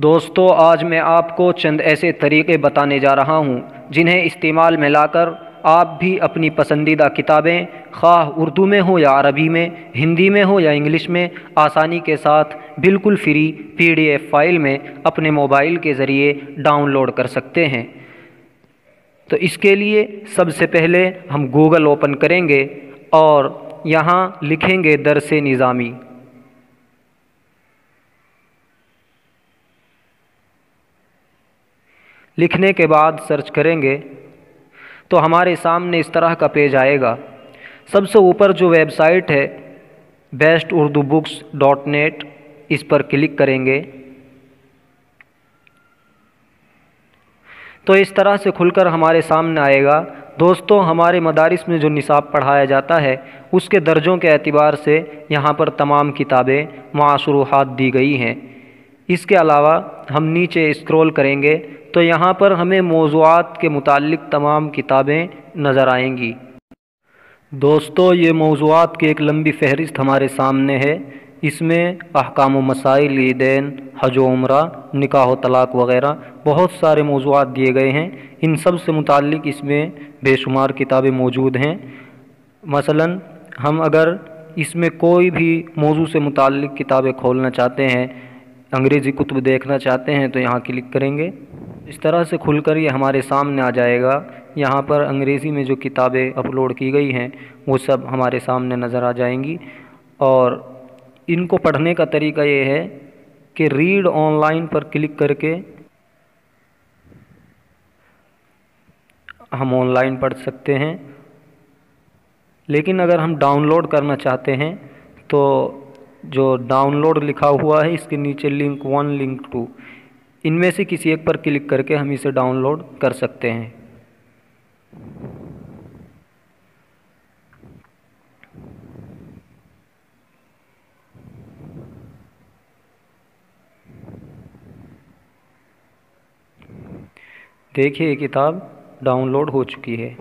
دوستو آج میں آپ کو چند ایسے طریقے بتانے جا رہا ہوں جنہیں استعمال میں لا کر آپ بھی اپنی پسندیدہ کتابیں خواہ اردو میں ہو یا عربی میں، ہندی میں ہو یا انگلش میں، آسانی کے ساتھ بالکل فری PDF فائل میں اپنے موبائل کے ذریعے ڈاؤن لوڈ کر سکتے ہیں۔ تو اس کے لیے سب سے پہلے ہم گوگل اوپن کریں گے اور یہاں لکھیں گے درس نظامی۔ لکھنے کے بعد سرچ کریں گے تو ہمارے سامنے اس طرح کا پیج آئے گا۔ سب سے اوپر جو ویب سائٹ ہے besturdubooks.net، اس پر کلک کریں گے تو اس طرح سے کھل کر ہمارے سامنے آئے گا۔ دوستو ہمارے مدارس میں جو نصاب پڑھایا جاتا ہے اس کے درجوں کے اعتبار سے یہاں پر تمام کتابیں مع شروحات دی گئی ہیں۔ اس کے علاوہ ہم نیچے اسکرول کریں گے تو یہاں پر ہمیں موضوعات کے متعلق تمام کتابیں نظر آئیں گی۔ دوستو یہ موضوعات کی ایک لمبی فہرست ہمارے سامنے ہے۔ اس میں احکام و مسائل، عیدین، حج و عمرہ، نکاح و طلاق وغیرہ بہت سارے موضوعات دیے گئے ہیں۔ ان سب سے متعلق اس میں بے شمار کتابیں موجود ہیں۔ مثلا ہم اگر اس میں کوئی بھی موضوع سے متعلق کتابیں کھولنا چاہتے ہیں، انگریزی کتب دیکھنا چاہتے ہیں تو یہاں کلک کریں گے۔ اس طرح سے کھل کر یہ ہمارے سامنے آ جائے گا۔ یہاں پر انگریزی میں جو کتابیں اپلوڈ کی گئی ہیں وہ سب ہمارے سامنے نظر آ جائیں گی، اور ان کو پڑھنے کا طریقہ یہ ہے کہ read on line per click کر کے ہم آن لائن پڑھ سکتے ہیں۔ لیکن اگر ہم ڈاؤن لوڈ کرنا چاہتے ہیں تو جو ڈاؤن لوڈ لکھا ہوا ہے اس کے نیچے لنک 1 لنک 2، ان میں سے کسی ایک پر کلک کر کے ہم اسے ڈاؤن لوڈ کر سکتے ہیں۔ دیکھیے یہ کتاب ڈاؤن لوڈ ہو چکی ہے۔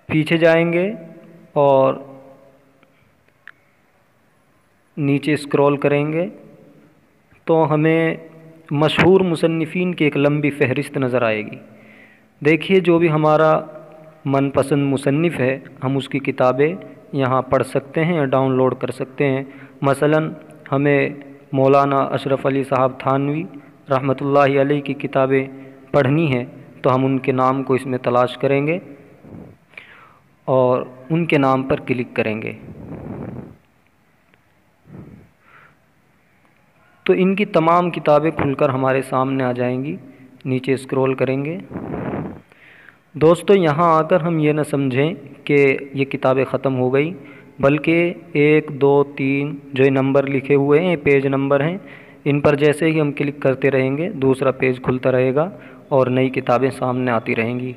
پیچھے جائیں گے اور نیچے اسکرول کریں گے تو ہمیں مشہور مصنفین کی ایک لمبی فہرست نظر آئے گی۔ دیکھیے جو بھی ہمارا من پسند مصنف ہے ہم اس کی کتابیں یہاں پڑھ سکتے ہیں یا ڈاؤن لوڈ کر سکتے ہیں۔ مثلا ہمیں مولانا اشرف علی صاحب تھانوی رحمۃ اللہ علیہ کی کتابیں پڑھنی ہیں تو ہم ان کے نام کو اس میں تلاش کریں گے اور ان کے نام پر کلک کریں گے تو ان کی تمام کتابیں کھل کر ہمارے سامنے آ جائیں گی۔ نیچے اسکرول کریں گے۔ دوستو یہاں آ کر ہم یہ نہ سمجھیں کہ یہ کتابیں ختم ہو گئی، بلکہ 1 2 3 جو نمبر لکھے ہوئے ہیں پیج نمبر ہیں، ان پر جیسے ہی ہم کلک کرتے رہیں گے دوسرا پیج کھلتا رہے گا اور نئی کتابیں سامنے آتی رہیں گی۔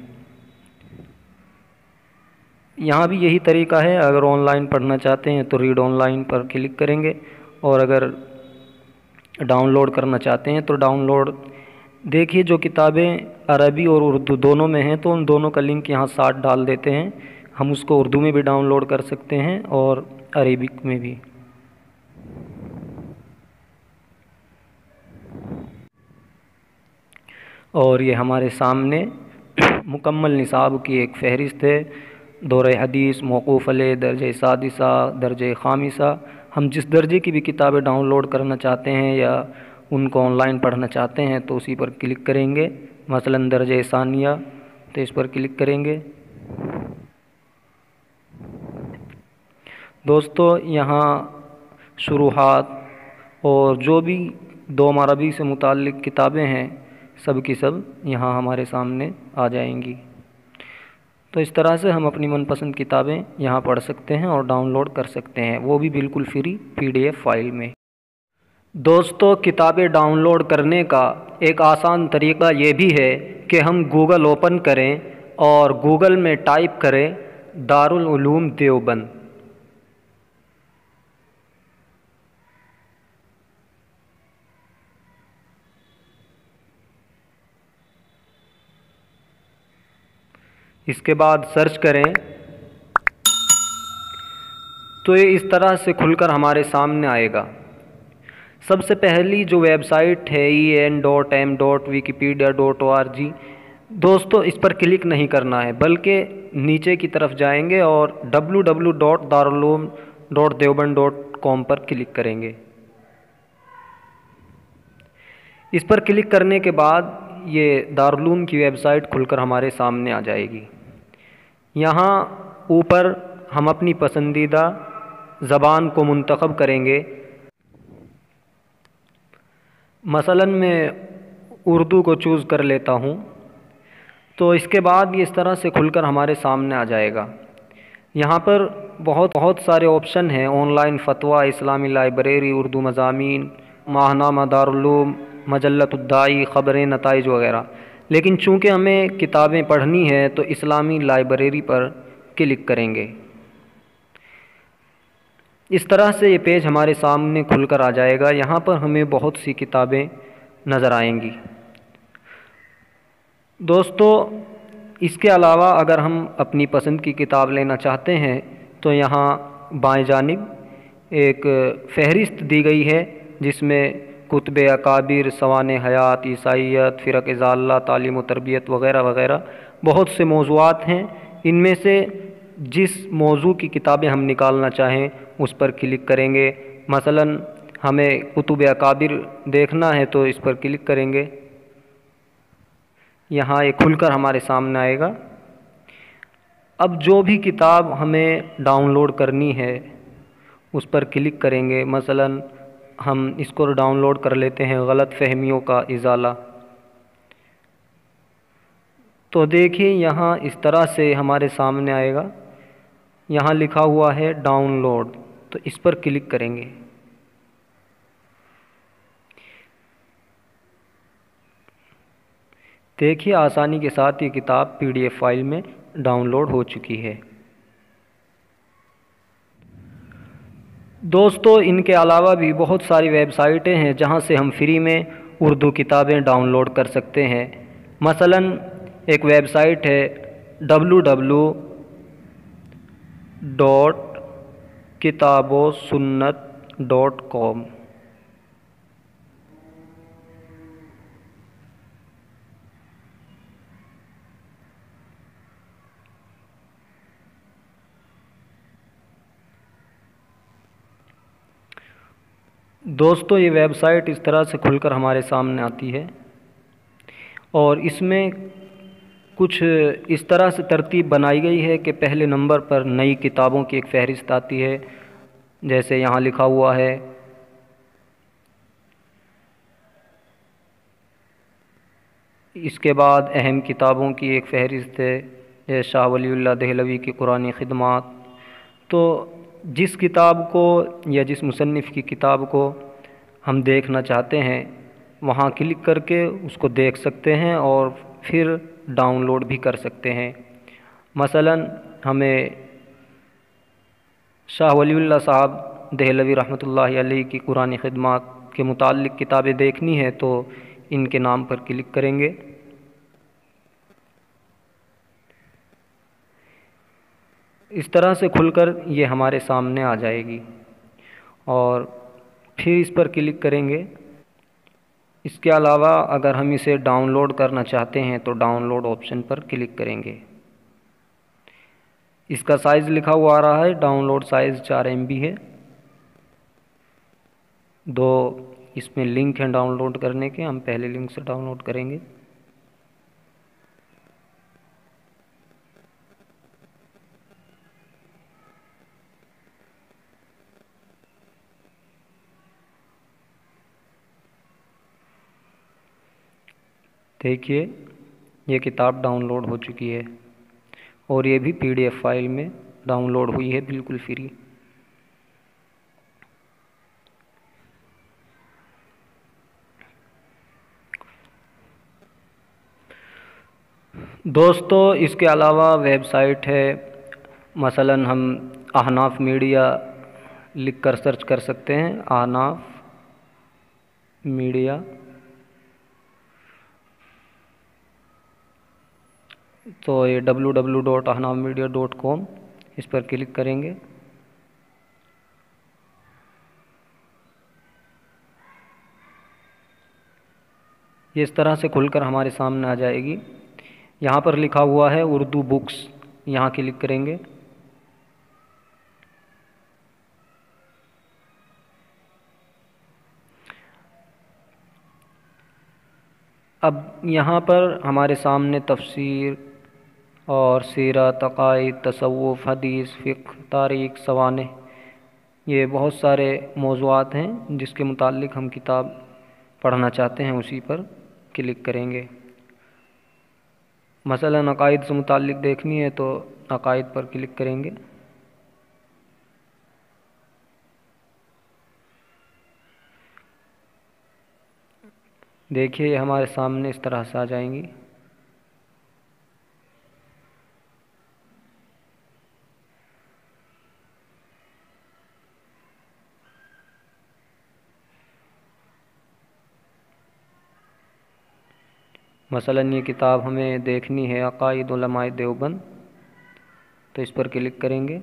یہاں بھی یہی طریقہ ہے، اگر آن لائن پڑھنا چاہتے ہیں تو read on line per click کریں گے، اور اگر ڈاؤن لوڈ کرنا چاہتے ہیں تو ڈاؤن لوڈ۔ دیکھیے جو کتابیں عربی اور اردو دونوں میں ہیں تو ان دونوں کا لنک یہاں ساتھ ڈال دیتے ہیں۔ ہم اس کو اردو میں بھی ڈاؤن لوڈ کر سکتے ہیں اور عربک میں بھی۔ اور یہ ہمارے سامنے مکمل نصاب کی ایک فہرست ہے۔ دورہ حدیث، موقوف علیہ، درجہ سادسہ، درجہ خامسہ۔ ہم جس درجے کی بھی کتابیں ڈاؤن لوڈ کرنا چاہتے ہیں یا ان کو آن لائن پڑھنا چاہتے ہیں تو اسی پر کلک کریں گے۔ مثلا درجہ ثانیہ تو اس پر کلک کریں گے۔ دوستو یہاں شروحات اور جو بھی دوم عربی سے متعلق کتابیں ہیں سب کی سب یہاں ہمارے سامنے آ جائیں گی۔ تو اس طرح سے ہم اپنی من پسند کتابیں یہاں پڑھ سکتے ہیں اور ڈاؤن لوڈ کر سکتے ہیں، وہ بھی بالکل فری PDF فائل میں۔ دوستو کتابیں ڈاؤن لوڈ کرنے کا ایک آسان طریقہ یہ بھی ہے کہ ہم گوگل اوپن کریں اور گوگل میں ٹائپ کریں دارالعلوم دیوبند۔ اس کے بعد سرچ کریں تو یہ اس طرح سے کھل کر ہمارے سامنے آئے گا۔ سب سے پہلی جو ویب سائٹ ہے en.m.wikipedia.org، دوستو اس پر کلک نہیں کرنا ہے، بلکہ نیچے کی طرف جائیں گے اور www.darulum.deoband.com پر کلک کریں گے۔ اس پر کلک کرنے کے بعد یہ دارالعلوم کی ویب سائٹ کھل کر ہمارے سامنے آ جائے گی۔ یہاں اوپر ہم اپنی پسندیدہ زبان کو منتخب کریں گے، مثلاً میں اردو کو چوز کر لیتا ہوں، تو اس کے بعد یہ اس طرح سے کھل کر ہمارے سامنے آ جائے گا۔ یہاں پر بہت سارے آپشن ہیں، آن لائن فتویٰ، اسلامی لائبریری، اردو مضامین، ماہنامہ دارالعلوم، مجلۃ الداعی، خبریں، نتائج وغیرہ، لیکن چونکہ ہمیں کتابیں پڑھنی ہے تو اسلامی لائبریری پر کلک کریں گے۔ اس طرح سے یہ پیج ہمارے سامنے کھل کر آ جائے گا۔ یہاں پر ہمیں بہت سی کتابیں نظر آئیں گی۔ دوستو اس کے علاوہ اگر ہم اپنی پسند کی کتاب لینا چاہتے ہیں تو یہاں بائیں جانب ایک فہرست دی گئی ہے، جس میں کتب اکابر، سوانح حیات، عیسائیت، فرق ضالہ، تعلیم و تربیت وغیرہ وغیرہ بہت سے موضوعات ہیں۔ ان میں سے جس موضوع کی کتابیں ہم نکالنا چاہیں اس پر کلک کریں گے۔ مثلاً ہمیں کتب اکابر دیکھنا ہے تو اس پر کلک کریں گے۔ یہاں یہ کھل کر ہمارے سامنے آئے گا۔ اب جو بھی کتاب ہمیں ڈاؤن لوڈ کرنی ہے اس پر کلک کریں گے۔ مثلاً ہم اس کو ڈاؤن لوڈ کر لیتے ہیں، غلط فہمیوں کا ازالہ۔ تو دیکھیں یہاں اس طرح سے ہمارے سامنے آئے گا، یہاں لکھا ہوا ہے ڈاؤن لوڈ، تو اس پر کلک کریں گے۔ دیکھیے آسانی کے ساتھ یہ کتاب PDF فائل میں ڈاؤن لوڈ ہو چکی ہے۔ دوستو ان کے علاوہ بھی بہت ساری ویب سائٹیں ہیں جہاں سے ہم فری میں اردو کتابیں ڈاؤن لوڈ کر سکتے ہیں۔ مثلاً ایک ویب سائٹ ہے www.kitabosunnat.com۔ دوستو یہ ویب سائٹ اس طرح سے کھل کر ہمارے سامنے آتی ہے، اور اس میں کچھ اس طرح سے ترتیب بنائی گئی ہے کہ پہلے نمبر پر نئی کتابوں کی ایک فہرست آتی ہے، جیسے یہاں لکھا ہوا ہے اس کے بعد اہم کتابوں کی ایک فہرست ہے، جیسے شاہ ولی اللہ دہلوی کی قرآنی خدمات۔ تو جس کتاب کو یا جس مصنف کی کتاب کو ہم دیکھنا چاہتے ہیں وہاں کلک کر کے اس کو دیکھ سکتے ہیں اور پھر ڈاؤن لوڈ بھی کر سکتے ہیں۔ مثلاً ہمیں شاہ ولی اللہ صاحب دہلوی رحمۃ اللہ علیہ کی قرآنی خدمات کے متعلق کتابیں دیکھنی ہے تو ان کے نام پر کلک کریں گے۔ اس طرح سے کھل کر یہ ہمارے سامنے آ جائے گی، اور پھر اس پر کلک کریں گے۔ اس کے علاوہ اگر ہم اسے ڈاؤن لوڈ کرنا چاہتے ہیں تو ڈاؤن لوڈ آپشن پر کلک کریں گے۔ اس کا سائز لکھا ہوا آ رہا ہے، ڈاؤن لوڈ سائز 4 MB ہے۔ 2 اس میں لنک ہیں ڈاؤن لوڈ کرنے کے، ہم پہلے لنک سے ڈاؤن لوڈ کریں گے۔ دیکھیے یہ کتاب ڈاؤن لوڈ ہو چکی ہے، اور یہ بھی PDF فائل میں ڈاؤن لوڈ ہوئی ہے، بالکل فری۔ دوستو اس کے علاوہ ویب سائٹ ہے، مثلاً ہم احناف میڈیا لکھ کر سرچ کر سکتے ہیں، احناف میڈیا۔ تو یہ www.ahnafmedia.com، اس پر کلک کریں گے۔ یہ اس طرح سے کھل کر ہمارے سامنے آ جائے گی۔ یہاں پر لکھا ہوا ہے اردو بکس، یہاں کلک کریں گے۔ اب یہاں پر ہمارے سامنے تفسیر اور سیرت، عقائد، تصوف، حدیث، فقہ، تاریخ، سوانح، یہ بہت سارے موضوعات ہیں جس کے متعلق ہم کتاب پڑھنا چاہتے ہیں، اسی پر کلک کریں گے۔ مثلا عقائد سے متعلق دیکھنی ہے تو عقائد پر کلک کریں گے۔ دیکھیے یہ ہمارے سامنے اس طرح سے آ جائیں گی۔ مثلا یہ کتاب ہمیں دیکھنی ہے عقائد علماء دیوبند، تو اس پر کلک کریں گے۔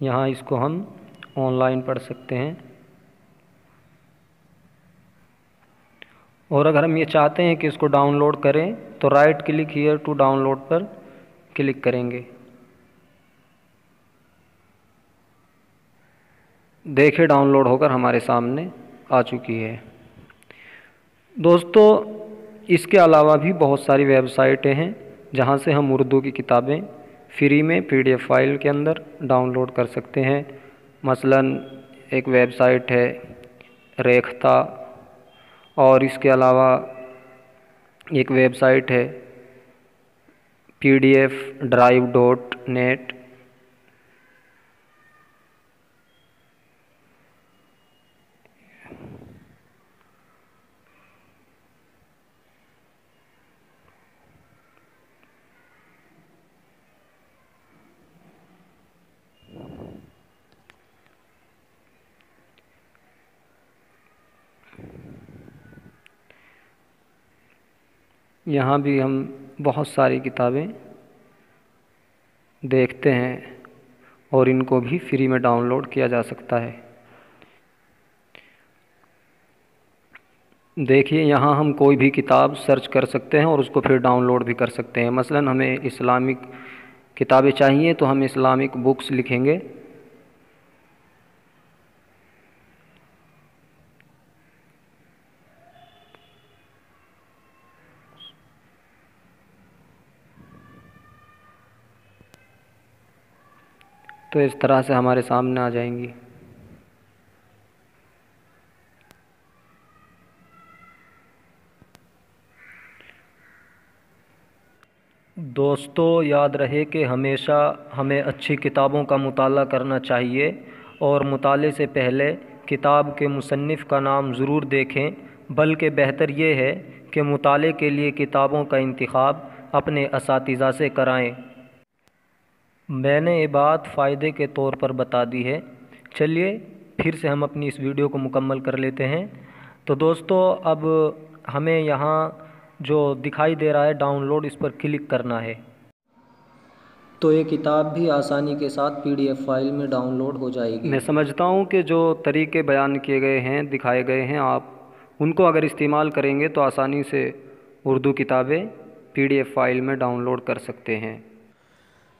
یہاں اس کو ہم آن لائن پڑھ سکتے ہیں، اور اگر ہم یہ چاہتے ہیں کہ اس کو ڈاؤن لوڈ کریں تو right click here to download پر کلک کریں گے۔ دیکھیں ڈاؤن لوڈ ہو کر ہمارے سامنے آ چکی ہے۔ دوستو اس کے علاوہ بھی بہت ساری ویب سائٹیں ہیں جہاں سے ہم اردو کی کتابیں فری میں PDF فائل کے اندر ڈاؤن لوڈ کر سکتے ہیں۔ مثلا ایک ویب سائٹ ہے ریختہ، اور اس کے علاوہ ایک ویب سائٹ ہے pdfdrive.net۔ یہاں بھی ہم بہت ساری کتابیں دیکھتے ہیں اور ان کو بھی فری میں ڈاؤن لوڈ کیا جا سکتا ہے۔ دیکھیے یہاں ہم کوئی بھی کتاب سرچ کر سکتے ہیں اور اس کو پھر ڈاؤن لوڈ بھی کر سکتے ہیں۔ مثلا ہمیں اسلامک کتابیں چاہیے تو ہم اسلامک بکس لکھیں گے۔ تو اس طرح سے ہمارے سامنے آ جائیں گی۔ دوستو یاد رہے کہ ہمیشہ ہمیں اچھی کتابوں کا مطالعہ کرنا چاہیے، اور مطالعے سے پہلے کتاب کے مصنف کا نام ضرور دیکھیں، بلکہ بہتر یہ ہے کہ مطالعے کے لیے کتابوں کا انتخاب اپنے اساتذہ سے کرائیں۔ میں نے یہ بات فائدے کے طور پر بتا دی ہے۔ چلیے پھر سے ہم اپنی اس ویڈیو کو مکمل کر لیتے ہیں۔ تو دوستو اب ہمیں یہاں جو دکھائی دے رہا ہے ڈاؤن لوڈ، اس پر کلک کرنا ہے تو یہ کتاب بھی آسانی کے ساتھ PDF فائل میں ڈاؤن لوڈ ہو جائے گی۔ میں سمجھتا ہوں کہ جو طریقے بیان کیے گئے ہیں، دکھائے گئے ہیں، آپ ان کو اگر استعمال کریں گے تو آسانی سے اردو کتابیں PDF فائل میں ڈاؤن لوڈ کر سکتے ہیں۔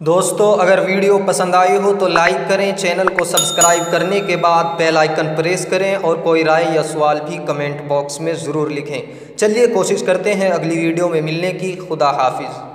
دوستو اگر ویڈیو پسند آئی ہو تو لائک کریں، چینل کو سبسکرائب کرنے کے بعد بیل آئیکن پریس کریں، اور کوئی رائے یا سوال بھی کمنٹ باکس میں ضرور لکھیں۔ چلیے کوشش کرتے ہیں اگلی ویڈیو میں ملنے کی۔ خدا حافظ۔